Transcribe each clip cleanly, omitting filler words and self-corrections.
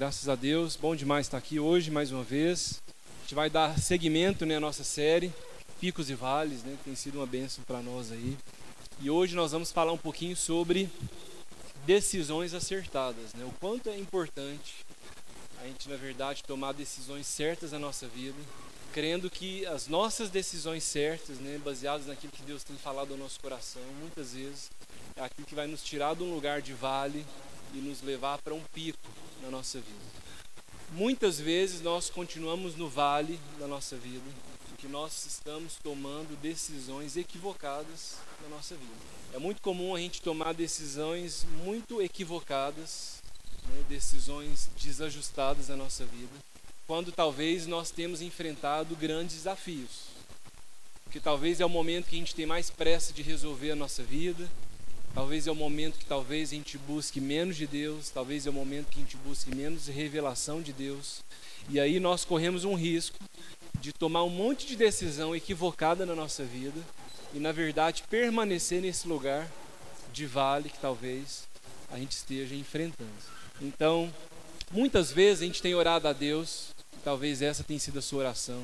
Graças a Deus, bom demais estar aqui hoje mais uma vez. A gente vai dar seguimento, à nossa série Picos e Vales, que tem sido uma bênção para nós aí. E hoje nós vamos falar um pouquinho sobre decisões acertadas, o quanto é importante a gente, na verdade, tomar decisões certas na nossa vida, crendo que as nossas decisões certas, baseadas naquilo que Deus tem falado ao nosso coração, muitas vezes é aquilo que vai nos tirar de um lugar de vale e nos levar para um pico na nossa vida. Muitas vezes nós continuamos no vale da nossa vida, porque nós estamos tomando decisões equivocadas na nossa vida. É muito comum a gente tomar decisões muito equivocadas, decisões desajustadas na nossa vida, quando talvez nós temos enfrentado grandes desafios. Porque talvez é o momento que a gente tem mais pressa de resolver a nossa vida, talvez é o momento que talvez a gente busque menos de Deus, talvez é o momento que a gente busque menos revelação de Deus. E aí nós corremos um risco de tomar um monte de decisão equivocada na nossa vida e, na verdade, permanecer nesse lugar de vale que talvez a gente esteja enfrentando. Então, muitas vezes a gente tem orado a Deus, talvez essa tenha sido a sua oração,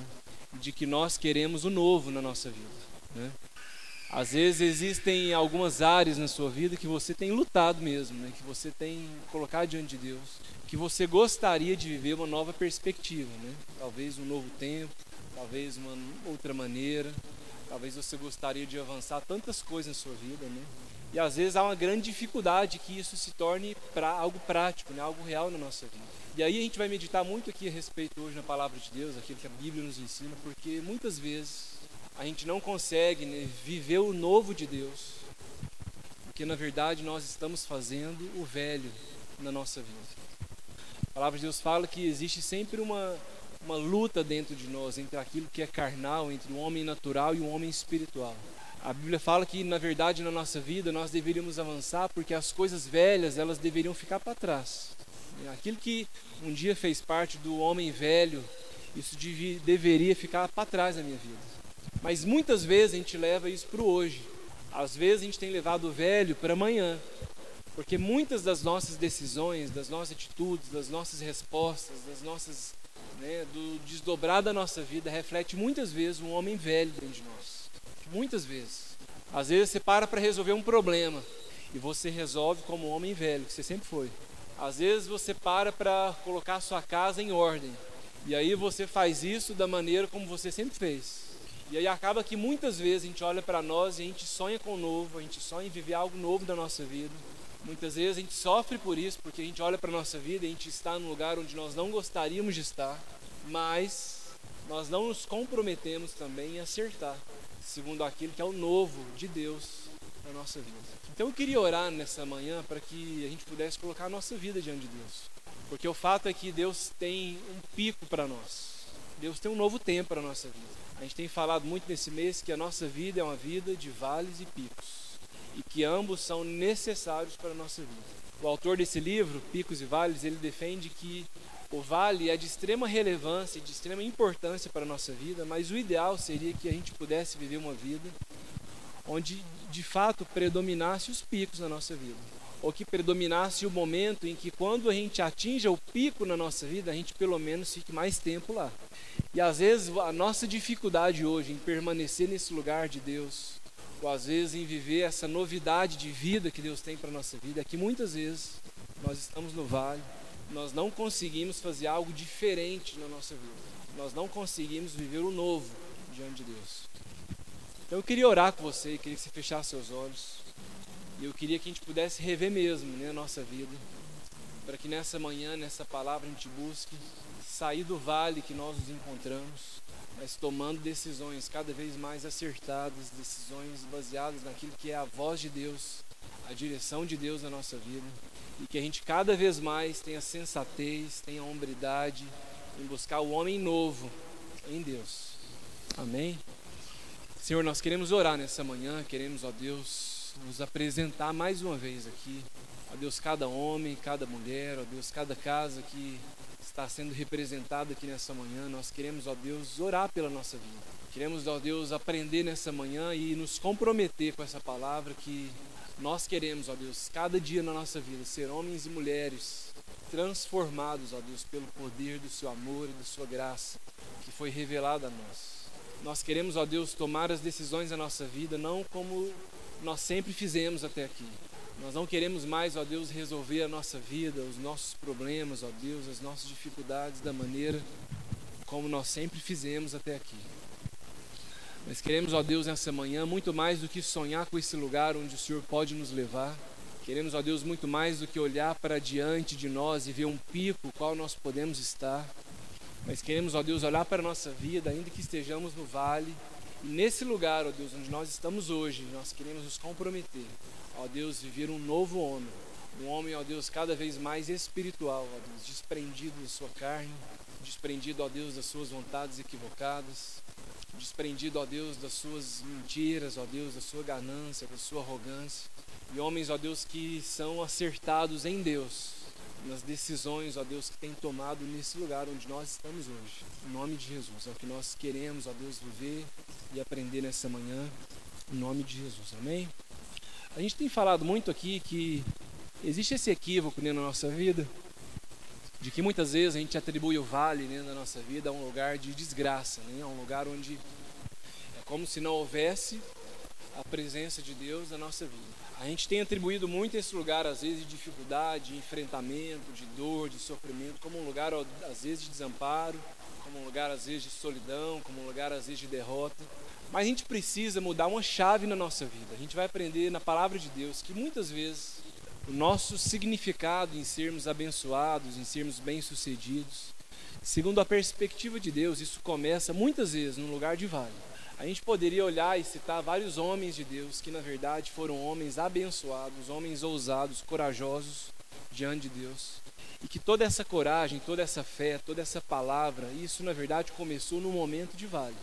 de que nós queremos o novo na nossa vida, Às vezes existem algumas áreas na sua vida que você tem lutado mesmo, que você tem colocado diante de Deus, que você gostaria de viver uma nova perspectiva, Talvez um novo tempo, talvez uma outra maneira, talvez você gostaria de avançar tantas coisas na sua vida, E às vezes há uma grande dificuldade que isso se torne algo prático, algo real na nossa vida. E aí a gente vai meditar muito aqui a respeito hoje na Palavra de Deus, aquilo que a Bíblia nos ensina, porque muitas vezes a gente não consegue viver o novo de Deus, porque na verdade nós estamos fazendo o velho na nossa vida. A Palavra de Deus fala que existe sempre uma luta dentro de nós, entre aquilo que é carnal, entre o homem natural e o homem espiritual. A Bíblia fala que na verdade na nossa vida nós deveríamos avançar porque as coisas velhas elas deveriam ficar para trás. Aquilo que um dia fez parte do homem velho, isso deveria ficar para trás na minha vida. Mas muitas vezes a gente leva isso para o hoje. Às vezes a gente tem levado o velho para amanhã. Porque muitas das nossas decisões, das nossas atitudes, das nossas respostas, das nossas, do desdobrar da nossa vida, reflete muitas vezes um homem velho dentro de nós. Muitas vezes. Às vezes você para resolver um problema e você resolve como um homem velho, que você sempre foi. Às vezes você para colocar a sua casa em ordem. E aí você faz isso da maneira como você sempre fez. E aí acaba que muitas vezes a gente olha para nós e a gente sonha com o novo, a gente sonha em viver algo novo da nossa vida. Muitas vezes a gente sofre por isso, porque a gente olha para a nossa vida e a gente está num lugar onde nós não gostaríamos de estar, mas nós não nos comprometemos também em acertar, segundo aquilo que é o novo de Deus na nossa vida. Então eu queria orar nessa manhã para que a gente pudesse colocar a nossa vida diante de Deus. Porque o fato é que Deus tem um pico para nós. Deus tem um novo tempo para a nossa vida. A gente tem falado muito nesse mês que a nossa vida é uma vida de vales e picos. E que ambos são necessários para a nossa vida. O autor desse livro, Picos e Vales, ele defende que o vale é de extrema relevância e de extrema importância para a nossa vida, mas o ideal seria que a gente pudesse viver uma vida onde de fato predominasse os picos na nossa vida. Ou que predominasse o momento em que quando a gente atinja o pico na nossa vida, a gente pelo menos fique mais tempo lá. E às vezes a nossa dificuldade hoje em permanecer nesse lugar de Deus, ou às vezes em viver essa novidade de vida que Deus tem para a nossa vida, é que muitas vezes nós estamos no vale, nós não conseguimos fazer algo diferente na nossa vida. Nós não conseguimos viver o novo diante de Deus. Então eu queria orar com você, queria que você fechasse seus olhos. E eu queria que a gente pudesse rever mesmo a nossa vida, para que nessa manhã, nessa palavra, a gente busque sair do vale que nós nos encontramos, mas tomando decisões cada vez mais acertadas, decisões baseadas naquilo que é a voz de Deus, a direção de Deus na nossa vida, e que a gente cada vez mais tenha sensatez, tenha hombridade em buscar o homem novo em Deus. Amém? Senhor, nós queremos orar nessa manhã, queremos, ó Deus, nos apresentar mais uma vez aqui, ó Deus, cada homem, cada mulher, ó Deus, cada casa que está sendo representada aqui nessa manhã. Nós queremos, ó Deus, orar pela nossa vida. Queremos, ó Deus, aprender nessa manhã e nos comprometer com essa palavra que nós queremos, ó Deus, cada dia na nossa vida, ser homens e mulheres transformados, ó Deus, pelo poder do seu amor e da sua graça que foi revelada a nós. Nós queremos, ó Deus, tomar as decisões da nossa vida não como nós sempre fizemos até aqui. Nós não queremos mais, ó Deus, resolver a nossa vida, os nossos problemas, ó Deus, as nossas dificuldades da maneira como nós sempre fizemos até aqui. Nós queremos, ó Deus, nessa manhã, muito mais do que sonhar com esse lugar onde o Senhor pode nos levar. Queremos, ó Deus, muito mais do que olhar para diante de nós e ver um pico qual nós podemos estar. Mas queremos, ó Deus, olhar para a nossa vida, ainda que estejamos no vale. E nesse lugar, ó Deus, onde nós estamos hoje, nós queremos nos comprometer, ó Deus, viver um novo homem. Um homem, ó Deus, cada vez mais espiritual, ó Deus, desprendido da sua carne, desprendido, ó Deus, das suas vontades equivocadas, desprendido, ó Deus, das suas mentiras, ó Deus, da sua ganância, da sua arrogância. E homens, ó Deus, que são acertados em Deus, nas decisões, ó Deus, que tem tomado nesse lugar onde nós estamos hoje. Em nome de Jesus, é o que nós queremos, ó Deus, viver e aprender nessa manhã, em nome de Jesus, amém? A gente tem falado muito aqui que existe esse equívoco, né, na nossa vida, de que muitas vezes a gente atribui o vale, né, na nossa vida a um lugar de desgraça, né, a um lugar onde é como se não houvesse a presença de Deus na nossa vida. A gente tem atribuído muito esse lugar, às vezes, de dificuldade, de enfrentamento, de dor, de sofrimento, como um lugar, às vezes, de desamparo, como um lugar, às vezes, de solidão, como um lugar, às vezes, de derrota. Mas a gente precisa mudar uma chave na nossa vida. A gente vai aprender na palavra de Deus que muitas vezes o nosso significado em sermos abençoados, em sermos bem-sucedidos, segundo a perspectiva de Deus, isso começa muitas vezes num lugar de vale. A gente poderia olhar e citar vários homens de Deus que na verdade foram homens abençoados, homens ousados, corajosos diante de Deus. E que toda essa coragem, toda essa fé, toda essa palavra, isso na verdade começou no momento de vale.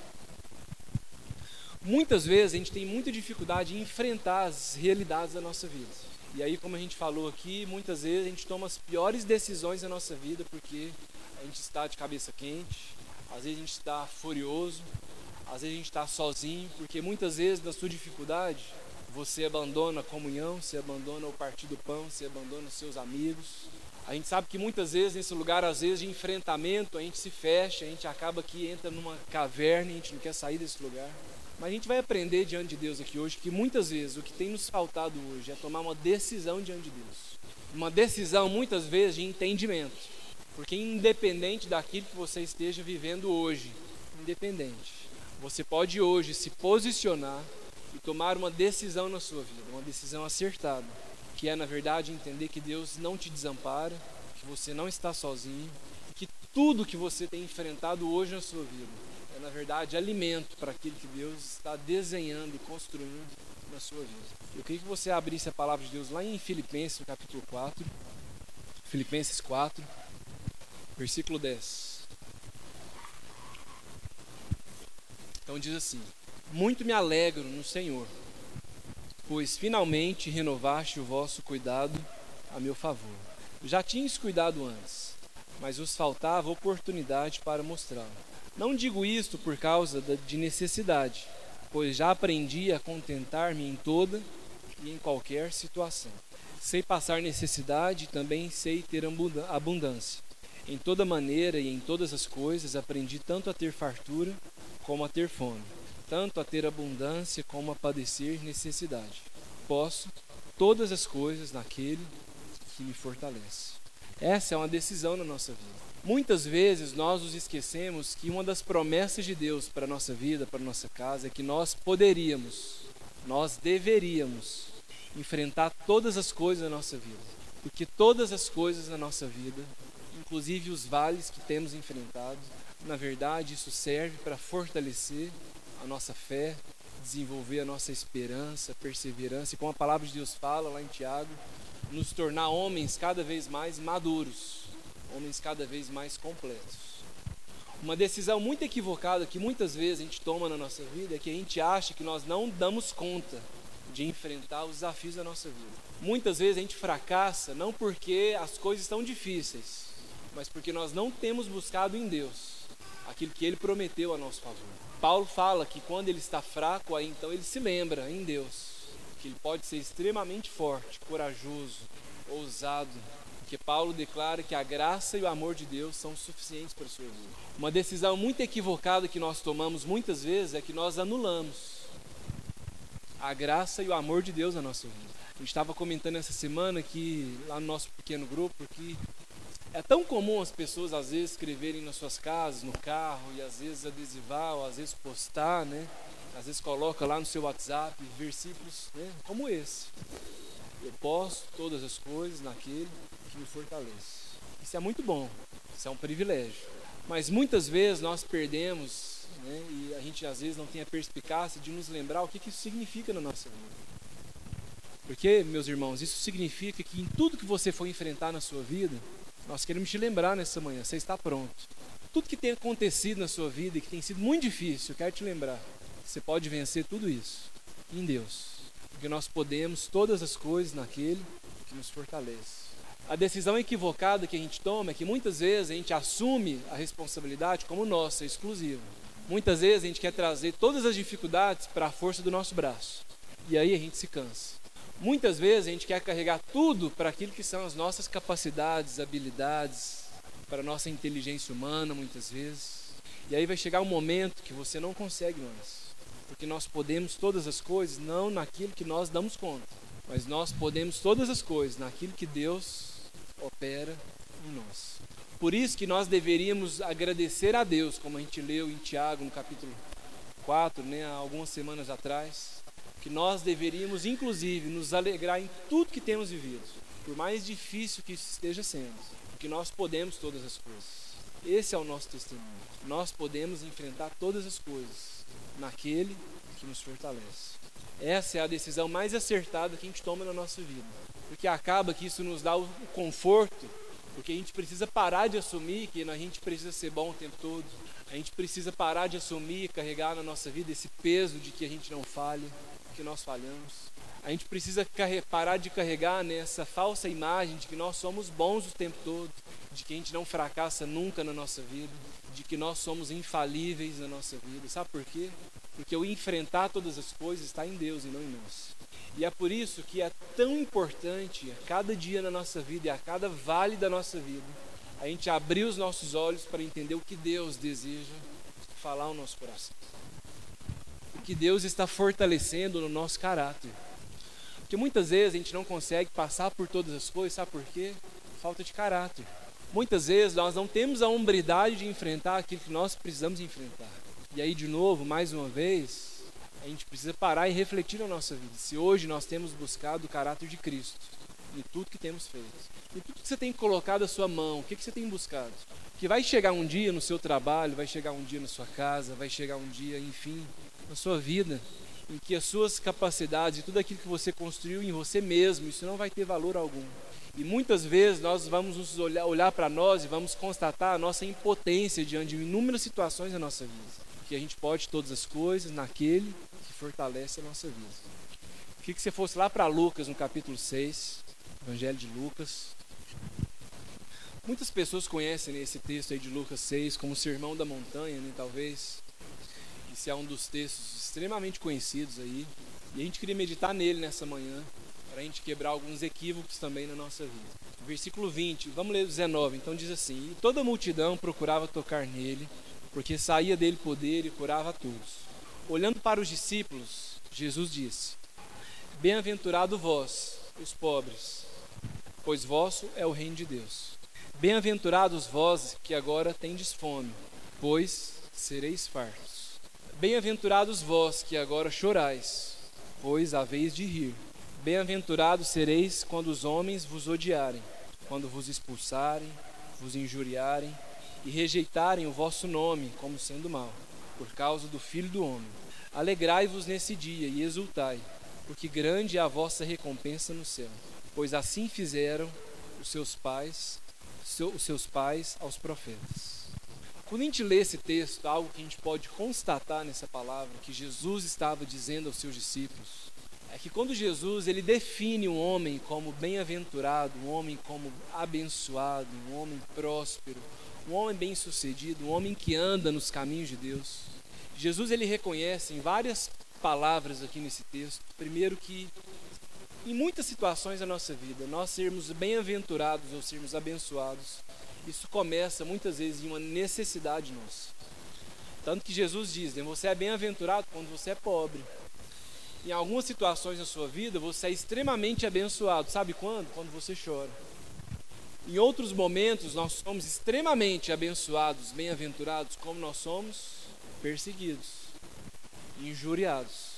Muitas vezes a gente tem muita dificuldade em enfrentar as realidades da nossa vida. E aí, como a gente falou aqui, muitas vezes a gente toma as piores decisões da nossa vida porque a gente está de cabeça quente, às vezes a gente está furioso, às vezes a gente está sozinho, porque muitas vezes da sua dificuldade você abandona a comunhão, você abandona o partir do pão, você abandona os seus amigos. A gente sabe que muitas vezes nesse lugar, às vezes de enfrentamento, a gente se fecha, a gente acaba que entra numa caverna e a gente não quer sair desse lugar. Mas a gente vai aprender diante de Deus aqui hoje que muitas vezes o que tem nos faltado hoje é tomar uma decisão diante de Deus. Uma decisão muitas vezes de entendimento. Porque independente daquilo que você esteja vivendo hoje, independente, você pode hoje se posicionar e tomar uma decisão na sua vida, uma decisão acertada, que é na verdade entender que Deus não te desampara, que você não está sozinho, que tudo que você tem enfrentado hoje na sua vida é na verdade alimento para aquilo que Deus está desenhando e construindo na sua vida. Eu queria que você abrisse a palavra de Deus lá em Filipenses, no capítulo 4, Filipenses 4, versículo 10. Então diz assim: muito me alegro no Senhor, pois finalmente renovaste o vosso cuidado a meu favor. Já tinhas cuidado antes, mas vos faltava oportunidade para mostrá-lo. Não digo isto por causa de necessidade, pois já aprendi a contentar-me em toda e em qualquer situação. Sei passar necessidade e também sei ter abundância. Em toda maneira e em todas as coisas aprendi tanto a ter fartura como a ter fome, tanto a ter abundância como a padecer necessidade. Posso todas as coisas naquele que me fortalece. Essa é uma decisão na nossa vida. Muitas vezes nós nos esquecemos que uma das promessas de Deus para a nossa vida, para a nossa casa, é que nós deveríamos enfrentar todas as coisas da nossa vida. Porque todas as coisas na nossa vida, inclusive os vales que temos enfrentado, na verdade isso serve para fortalecer a nossa fé, desenvolver a nossa esperança, perseverança e, como a palavra de Deus fala lá em Tiago, nos tornar homens cada vez mais maduros, homens cada vez mais completos. Uma decisão muito equivocada que muitas vezes a gente toma na nossa vida é que a gente acha que nós não damos conta de enfrentar os desafios da nossa vida. Muitas vezes a gente fracassa não porque as coisas estão difíceis, mas porque nós não temos buscado em Deus aquilo que Ele prometeu a nosso favor. Paulo fala que quando ele está fraco, aí então ele se lembra em Deus que ele pode ser extremamente forte, corajoso, ousado Porque Paulo declara que a graça e o amor de Deus são suficientes para a sua vida. Uma decisão muito equivocada que nós tomamos muitas vezes é que nós anulamos a graça e o amor de Deus na nossa vida. A gente estava comentando essa semana que lá no nosso pequeno grupo que é tão comum as pessoas às vezes escreverem nas suas casas, no carro, e às vezes adesivar, ou às vezes postar, né? Às vezes coloca lá no seu WhatsApp versículos, né, como esse. Eu posso todas as coisas naquele que me fortalece. Isso é muito bom, isso é um privilégio. Mas muitas vezes nós perdemos, né, e a gente às vezes não tem a perspicácia de nos lembrar o que isso significa na nossa vida. Porque, meus irmãos, isso significa que em tudo que você for enfrentar na sua vida, nós queremos te lembrar nessa manhã, você está pronto. Tudo que tem acontecido na sua vida e que tem sido muito difícil, eu quero te lembrar, você pode vencer tudo isso em Deus. Porque nós podemos todas as coisas naquele que nos fortalece. A decisão equivocada que a gente toma é que muitas vezes a gente assume a responsabilidade como nossa, exclusiva. Muitas vezes a gente quer trazer todas as dificuldades para a força do nosso braço. E aí a gente se cansa. Muitas vezes a gente quer carregar tudo para aquilo que são as nossas capacidades, habilidades, para a nossa inteligência humana, muitas vezes. E aí vai chegar um momento que você não consegue mais. Porque nós podemos todas as coisas, não naquilo que nós damos conta, mas nós podemos todas as coisas naquilo que Deus opera em nós. Por isso que nós deveríamos agradecer a Deus, como a gente leu em Tiago, no capítulo 4, né, há algumas semanas atrás, que nós deveríamos, inclusive, nos alegrar em tudo que temos vivido, por mais difícil que isso esteja sendo, porque nós podemos todas as coisas. Esse é o nosso testemunho. Nós podemos enfrentar todas as coisas naquele que nos fortalece. Essa é a decisão mais acertada que a gente toma na nossa vida, porque acaba que isso nos dá o conforto, porque a gente precisa parar de assumir que a gente precisa ser bom o tempo todo. A gente precisa parar de assumir e carregar na nossa vida esse peso de que a gente não falha, que nós falhamos. A gente precisa parar de carregar nessa falsa imagem de que nós somos bons o tempo todo, de que a gente não fracassa nunca na nossa vida, de que nós somos infalíveis na nossa vida. Sabe por quê? Porque o enfrentar todas as coisas está em Deus e não em nós. E é por isso que é tão importante a cada dia na nossa vida e a cada vale da nossa vida, a gente abrir os nossos olhos para entender o que Deus deseja falar ao nosso coração. O que Deus está fortalecendo no nosso caráter. Porque muitas vezes a gente não consegue passar por todas as coisas, sabe por quê? Falta de caráter. Muitas vezes nós não temos a hombridade de enfrentar aquilo que nós precisamos enfrentar. E aí, de novo, mais uma vez, a gente precisa parar e refletir na nossa vida. Se hoje nós temos buscado o caráter de Cristo em tudo que temos feito, em tudo que você tem colocado a sua mão, o que você tem buscado? Que vai chegar um dia no seu trabalho, vai chegar um dia na sua casa, vai chegar um dia, enfim, na sua vida, em que as suas capacidades e tudo aquilo que você construiu em você mesmo, isso não vai ter valor algum. E muitas vezes nós vamos nos olhar para nós e vamos constatar a nossa impotência diante de inúmeras situações da nossa vida. Que a gente pode todas as coisas naquele que fortalece a nossa vida. Queria que você fosse lá para Lucas, no capítulo 6, Evangelho de Lucas. Muitas pessoas conhecem esse texto aí de Lucas 6 como o Sermão da Montanha, né, talvez. Esse é um dos textos extremamente conhecidos aí. E a gente queria meditar nele nessa manhã, para a gente quebrar alguns equívocos também na nossa vida. Versículo 20, vamos ler o 19, então diz assim: E toda a multidão procurava tocar nele, porque saía dele poder e curava a todos. Olhando para os discípulos, Jesus disse: Bem-aventurado vós, os pobres, pois vosso é o reino de Deus. Bem-aventurados vós que agora tendes fome, pois sereis fartos. Bem-aventurados vós que agora chorais, pois haveis de rir. Bem-aventurados sereis quando os homens vos odiarem, quando vos expulsarem, vos injuriarem e rejeitarem o vosso nome como sendo mau, por causa do Filho do Homem. Alegrai-vos nesse dia e exultai, porque grande é a vossa recompensa no céu, pois assim fizeram os seus pais aos profetas. Quando a gente lê esse texto, algo que a gente pode constatar nessa palavra que Jesus estava dizendo aos seus discípulos, é que quando Jesus ele define um homem como bem-aventurado, um homem como abençoado, um homem próspero, um homem bem-sucedido, um homem que anda nos caminhos de Deus, Jesus ele reconhece em várias palavras aqui nesse texto, primeiro que Em muitas situações da nossa vida, nós sermos bem-aventurados ou sermos abençoados, isso começa muitas vezes em uma necessidade nossa. Tanto que Jesus diz, né, você é bem-aventurado quando você é pobre. Em algumas situações da sua vida, você é extremamente abençoado. Sabe quando? Quando você chora. Em outros momentos, nós somos extremamente abençoados, bem-aventurados, como nós somos perseguidos, injuriados.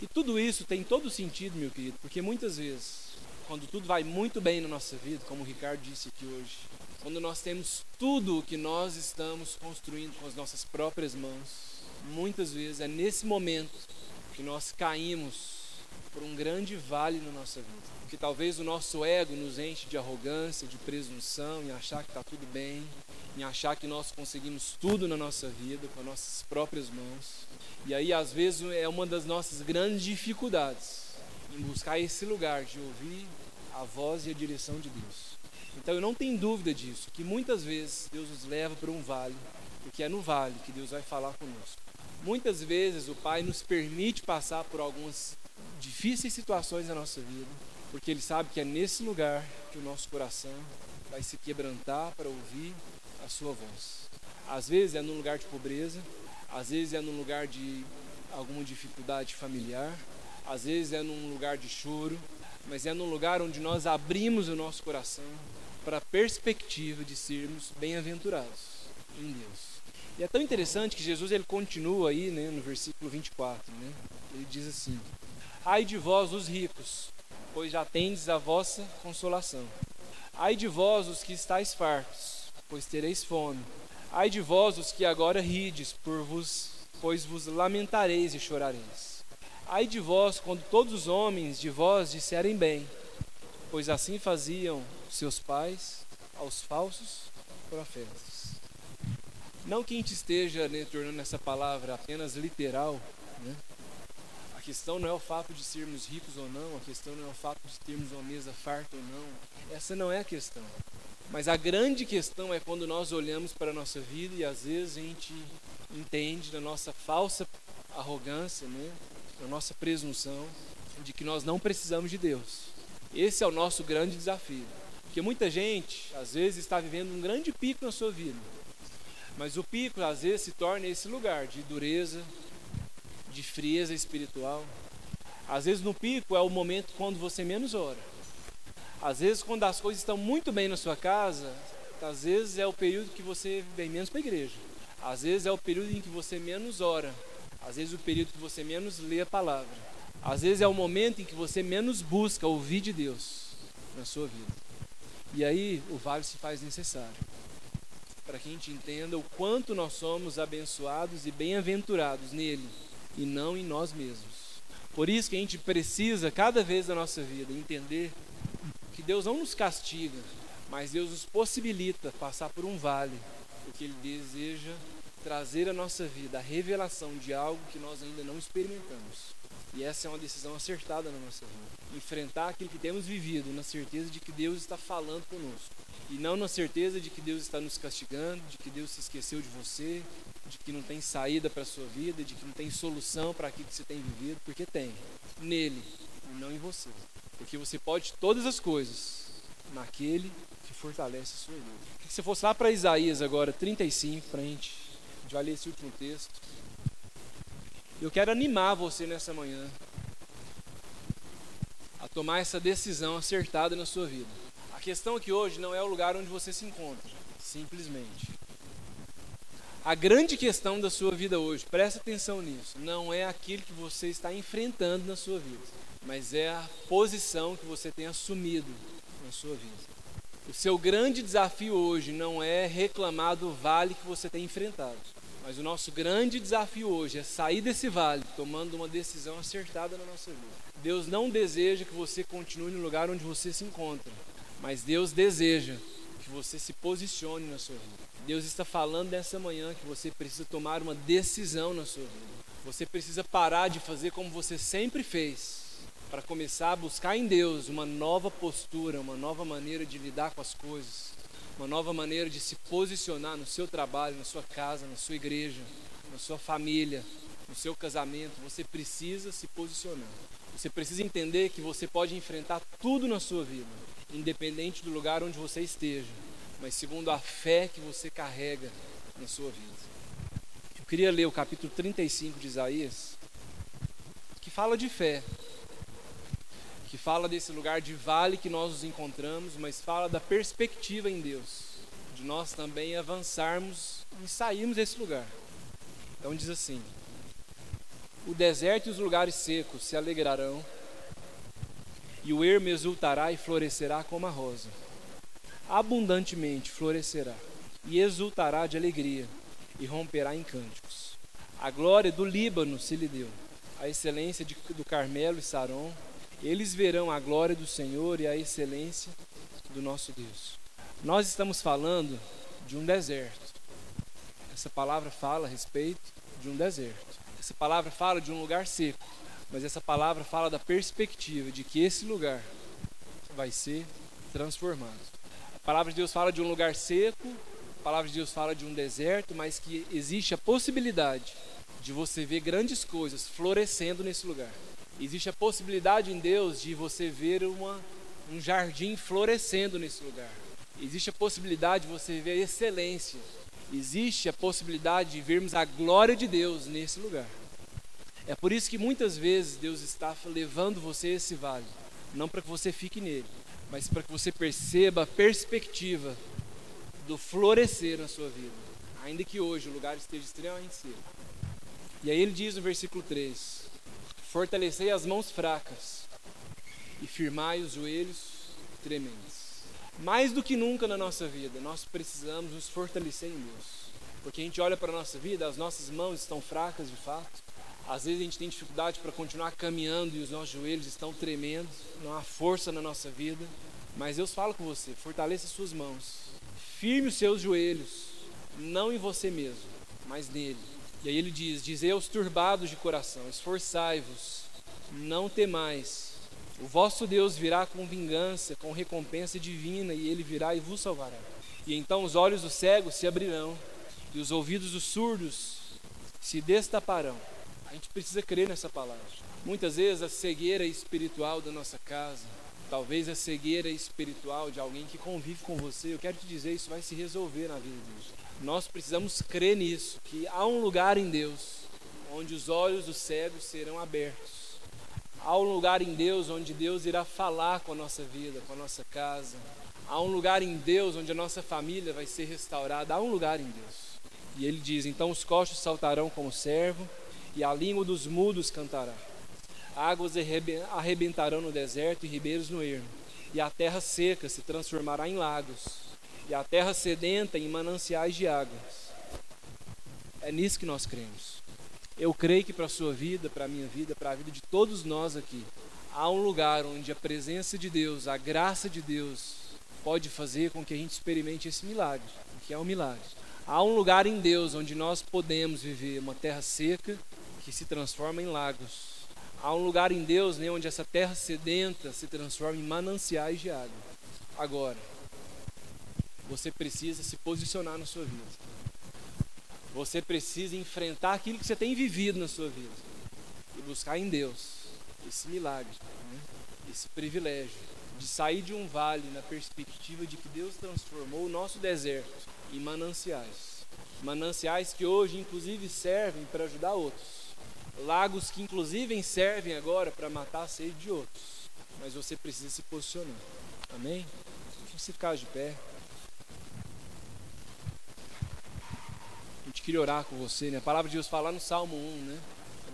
E tudo isso tem todo sentido, meu querido, porque muitas vezes, quando tudo vai muito bem na nossa vida, como o Ricardo disse aqui hoje, quando nós temos tudo o que nós estamos construindo com as nossas próprias mãos, muitas vezes é nesse momento que nós caímos por um grande vale na nossa vida. Porque talvez o nosso ego nos enche de arrogância, de presunção, em achar que está tudo bem, em achar que nós conseguimos tudo na nossa vida com as nossas próprias mãos. E aí, às vezes, é uma das nossas grandes dificuldades em buscar esse lugar de ouvir a voz e a direção de Deus. Então, eu não tenho dúvida disso, que muitas vezes Deus nos leva para um vale, porque é no vale que Deus vai falar conosco. Muitas vezes o Pai nos permite passar por algumas difíceis situações na nossa vida, porque Ele sabe que é nesse lugar que o nosso coração vai se quebrantar para ouvir a sua voz. Às vezes é num lugar de pobreza, às vezes é num lugar de alguma dificuldade familiar, às vezes é num lugar de choro, mas é num lugar onde nós abrimos o nosso coração para a perspectiva de sermos bem-aventurados em Deus. E é tão interessante que Jesus ele continua aí, né, no versículo 24, né? Ele diz assim: ai de vós os ricos, pois já tendes a vossa consolação. Ai de vós os que estáis fartos, pois tereis fome. Ai de vós os que agora rides, pois vos lamentareis e chorareis. Ai de vós quando todos os homens de vós disserem bem, pois assim faziam seus pais aos falsos profetas. Não que a gente esteja, né, tornando essa palavra apenas literal, né? A questão não é o fato de sermos ricos ou não, a questão não é o fato de termos uma mesa farta ou não. Essa não é a questão. Mas a grande questão é quando nós olhamos para a nossa vida e às vezes a gente entende da nossa falsa arrogância, né, da nossa presunção de que nós não precisamos de Deus. Esse é o nosso grande desafio. Porque muita gente, às vezes, está vivendo um grande pico na sua vida. Mas o pico, às vezes, se torna esse lugar de dureza, de frieza espiritual. Às vezes, no pico é o momento quando você menos ora. Às vezes, quando as coisas estão muito bem na sua casa, às vezes é o período que você vem menos para a igreja. Às vezes é o período em que você menos ora. Às vezes é o período que você menos lê a palavra. Às vezes é o momento em que você menos busca ouvir de Deus na sua vida. E aí o vale se faz necessário, para que a gente entenda o quanto nós somos abençoados e bem-aventurados nele, e não em nós mesmos. Por isso que a gente precisa, cada vez na nossa vida, entender que Deus não nos castiga, mas Deus nos possibilita passar por um vale, porque Ele deseja trazer à nossa vida a revelação de algo que nós ainda não experimentamos. E essa é uma decisão acertada na nossa vida. Enfrentar aquilo que temos vivido, na certeza de que Deus está falando conosco. E não na certeza de que Deus está nos castigando, de que Deus se esqueceu de você, de que não tem saída para a sua vida, de que não tem solução para aquilo que você tem vivido, porque tem. Nele, e não em você. Porque você pode todas as coisas naquele que fortalece a sua vida. Se você fosse lá para Isaías agora, 35, para a gente vai ler esse último texto. Eu quero animar você nessa manhã a tomar essa decisão acertada na sua vida. A questão aqui hoje não é o lugar onde você se encontra, simplesmente. A grande questão da sua vida hoje, presta atenção nisso, não é aquilo que você está enfrentando na sua vida, mas é a posição que você tem assumido na sua vida. O seu grande desafio hoje não é reclamar do vale que você tem enfrentado, mas o nosso grande desafio hoje é sair desse vale tomando uma decisão acertada na nossa vida. Deus não deseja que você continue no lugar onde você se encontra, mas Deus deseja que você se posicione na sua vida. Deus está falando nessa manhã que você precisa tomar uma decisão na sua vida. Você precisa parar de fazer como você sempre fez, para começar a buscar em Deus uma nova postura, uma nova maneira de lidar com as coisas, uma nova maneira de se posicionar no seu trabalho, na sua casa, na sua igreja, na sua família, no seu casamento, você precisa se posicionar. Você precisa entender que você pode enfrentar tudo na sua vida, independente do lugar onde você esteja, mas segundo a fé que você carrega na sua vida. Eu queria ler o capítulo 35 de Isaías, que fala de fé, que fala desse lugar de vale que nós nos encontramos, mas fala da perspectiva em Deus, de nós também avançarmos e sairmos desse lugar. Então diz assim: o deserto e os lugares secos se alegrarão, e o ermo exultará e florescerá como a rosa. Abundantemente florescerá, e exultará de alegria, e romperá em cânticos. A glória do Líbano se lhe deu, a excelência do Carmelo e Saron. Eles verão a glória do Senhor e a excelência do nosso Deus. Nós estamos falando de um deserto. Essa palavra fala a respeito de um deserto. Essa palavra fala de um lugar seco, mas essa palavra fala da perspectiva de que esse lugar vai ser transformado. A palavra de Deus fala de um lugar seco, a palavra de Deus fala de um deserto, mas que existe a possibilidade de você ver grandes coisas florescendo nesse lugar. Existe a possibilidade em Deus de você ver um jardim florescendo nesse lugar. Existe a possibilidade de você ver a excelência. Existe a possibilidade de vermos a glória de Deus nesse lugar. É por isso que muitas vezes Deus está levando você a esse vale. Não para que você fique nele, mas para que você perceba a perspectiva do florescer na sua vida. Ainda que hoje o lugar esteja extremamente seco. E aí ele diz no versículo 3: fortalecei as mãos fracas e firmai os joelhos trementes. Mais do que nunca na nossa vida, nós precisamos nos fortalecer em Deus. Porque a gente olha para a nossa vida, as nossas mãos estão fracas de fato. Às vezes a gente tem dificuldade para continuar caminhando e os nossos joelhos estão tremendo. Não há força na nossa vida. Mas Deus fala com você, fortaleça suas mãos. Firme os seus joelhos, não em você mesmo, mas nele. E aí ele diz: dizei aos turbados de coração, esforçai-vos, não temais. O vosso Deus virá com vingança, com recompensa divina, e ele virá e vos salvará. E então os olhos dos cegos se abrirão, e os ouvidos dos surdos se destaparão. A gente precisa crer nessa palavra. Muitas vezes a cegueira espiritual da nossa casa, talvez a cegueira espiritual de alguém que convive com você, eu quero te dizer, isso vai se resolver na vida de Deus. Nós precisamos crer nisso, que há um lugar em Deus onde os olhos dos cegos serão abertos. Há um lugar em Deus onde Deus irá falar com a nossa vida, com a nossa casa. Há um lugar em Deus onde a nossa família vai ser restaurada. Há um lugar em Deus. E ele diz: então os coxos saltarão como servo, e a língua dos mudos cantará. Águas arrebentarão no deserto e ribeiros no ermo. E a terra seca se transformará em lagos, e a terra sedenta em mananciais de águas. É nisso que nós cremos. Eu creio que para a sua vida, para a minha vida, para a vida de todos nós aqui, há um lugar onde a presença de Deus, a graça de Deus, pode fazer com que a gente experimente esse milagre, que é um milagre. Há um lugar em Deus onde nós podemos viver uma terra seca que se transforma em lagos. Há um lugar em Deus, né, onde essa terra sedenta se transforma em mananciais de água. Agora, você precisa se posicionar na sua vida. Você precisa enfrentar aquilo que você tem vivido na sua vida e buscar em Deus esse milagre, né? Esse privilégio de sair de um vale na perspectiva de que Deus transformou o nosso deserto em mananciais. Mananciais que hoje inclusive servem para ajudar outros. Lagos que inclusive servem agora para matar a sede de outros. Mas você precisa se posicionar. Amém? Vamos ficar de pé. A gente queria orar com você, né? A palavra de Deus fala no Salmo 1, né?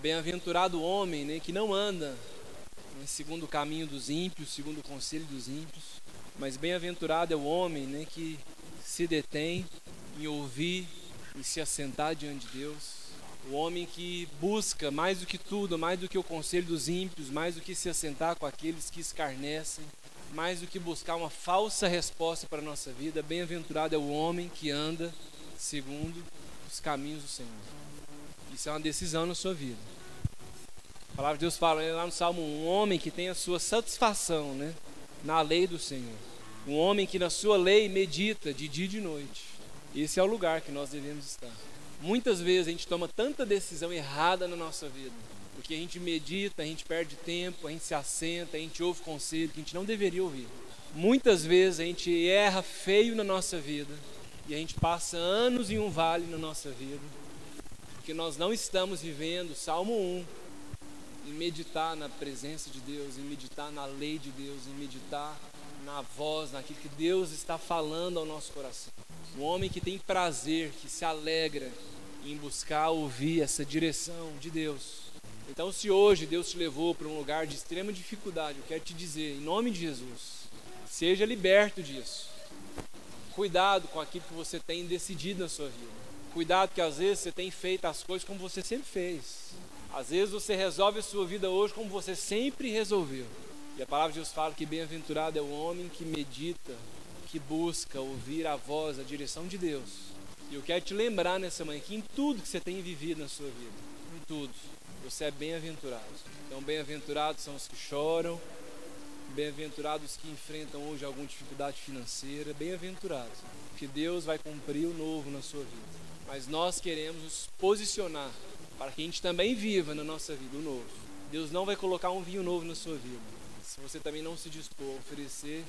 Bem-aventurado o homem, né, que não anda, né, segundo o caminho dos ímpios, segundo o conselho dos ímpios, mas bem-aventurado é o homem, né, que se detém em ouvir e se assentar diante de Deus. O homem que busca mais do que tudo, mais do que o conselho dos ímpios, mais do que se assentar com aqueles que escarnecem, mais do que buscar uma falsa resposta para a nossa vida. Bem-aventurado é o homem que anda segundo os caminhos do Senhor. Isso é uma decisão na sua vida. A palavra de Deus fala lá no Salmo 1, um homem que tem a sua satisfação, né, na lei do Senhor. Um homem que na sua lei medita de dia e de noite. Esse é o lugar que nós devemos estar. Muitas vezes a gente toma tanta decisão errada na nossa vida, porque a gente medita, a gente perde tempo, a gente se assenta, a gente ouve conselho que a gente não deveria ouvir. Muitas vezes a gente erra feio na nossa vida e a gente passa anos em um vale na nossa vida, porque nós não estamos vivendo o Salmo 1, em meditar na presença de Deus, em meditar na lei de Deus, em meditar na voz, naquilo que Deus está falando ao nosso coração. Um homem que tem prazer, que se alegra em buscar ouvir essa direção de Deus. Então, se hoje Deus te levou para um lugar de extrema dificuldade, eu quero te dizer, em nome de Jesus, seja liberto disso. Cuidado com aquilo que você tem decidido na sua vida. Cuidado que às vezes você tem feito as coisas como você sempre fez. Às vezes você resolve a sua vida hoje como você sempre resolveu. E a palavra de Deus fala que bem-aventurado é o homem que medita, que busca ouvir a voz, a direção de Deus. E eu quero te lembrar nessa manhã que em tudo que você tem vivido na sua vida, em tudo, você é bem-aventurado. Então, bem-aventurados são os que choram, bem-aventurados os que enfrentam hoje alguma dificuldade financeira, bem-aventurados, porque Deus vai cumprir o novo na sua vida. Mas nós queremos nos posicionar para que a gente também viva na nossa vida o novo. Deus não vai colocar um vinho novo na sua vida se você também não se dispor a oferecer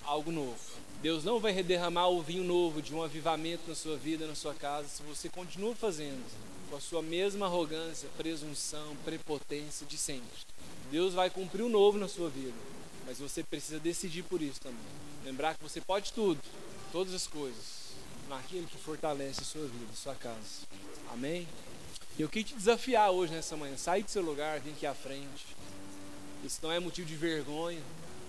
algo novo. Deus não vai derramar o vinho novo de um avivamento na sua vida, na sua casa, se você continua fazendo com a sua mesma arrogância, presunção, prepotência de sempre. Deus vai cumprir o novo na sua vida, mas você precisa decidir por isso também. Lembrar que você pode tudo, todas as coisas, naquilo que fortalece a sua vida, a sua casa. Amém? E eu queria te desafiar hoje nessa manhã, sair do seu lugar, vir aqui à frente. Isso não é motivo de vergonha.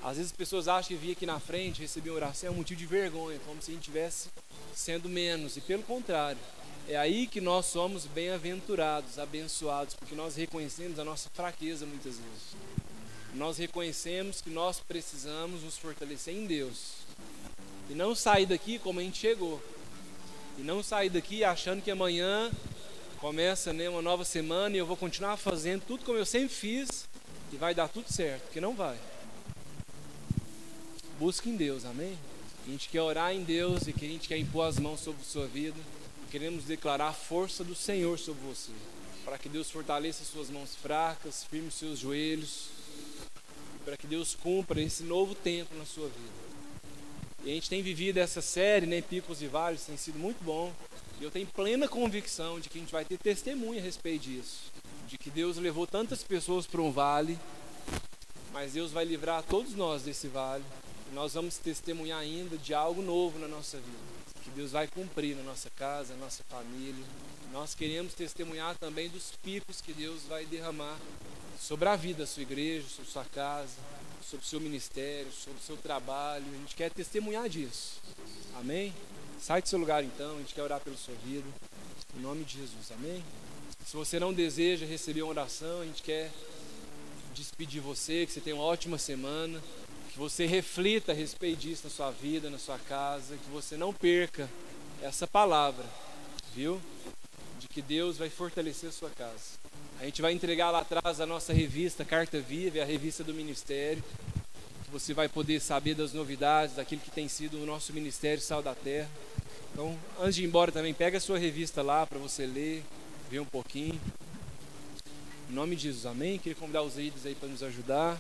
Às vezes as pessoas acham que vir aqui na frente, receber uma oração é um motivo de vergonha, como se a gente estivesse sendo menos. E pelo contrário, é aí que nós somos bem-aventurados, abençoados, porque nós reconhecemos a nossa fraqueza muitas vezes. Nós reconhecemos que nós precisamos nos fortalecer em Deus. E não sair daqui como a gente chegou. E não sair daqui achando que amanhã começa, uma nova semana e eu vou continuar fazendo tudo como eu sempre fiz e vai dar tudo certo, porque não vai. Busque em Deus, amém? A gente quer orar em Deus e que a gente quer impor as mãos sobre a sua vida. Queremos declarar a força do Senhor sobre você, para que Deus fortaleça suas mãos fracas, firme os seus joelhos, para que Deus cumpra esse novo tempo na sua vida. E a gente tem vivido essa série, Picos e Vales, tem sido muito bom. E eu tenho plena convicção de que a gente vai ter testemunho a respeito disso, de que Deus levou tantas pessoas para um vale, mas Deus vai livrar todos nós desse vale. E nós vamos testemunhar ainda de algo novo na nossa vida, que Deus vai cumprir na nossa casa, na nossa família. Nós queremos testemunhar também dos picos que Deus vai derramar sobre a vida da sua igreja, sobre sua casa, sobre o seu ministério, sobre o seu trabalho. A gente quer testemunhar disso. Amém? Sai do seu lugar então, a gente quer orar pela sua vida. Em nome de Jesus, amém? Se você não deseja receber uma oração, a gente quer despedir você, que você tenha uma ótima semana, que você reflita a respeito disso na sua vida, na sua casa, que você não perca essa palavra, viu? De que Deus vai fortalecer a sua casa. A gente vai entregar lá atrás a nossa revista Carta Viva, a revista do Ministério, que você vai poder saber das novidades, daquilo que tem sido o nosso Ministério Sal da Terra. Então, antes de ir embora também, pega a sua revista lá para você ler, ver um pouquinho. Em nome de Jesus, amém? Queria convidar os líderes aí para nos ajudar.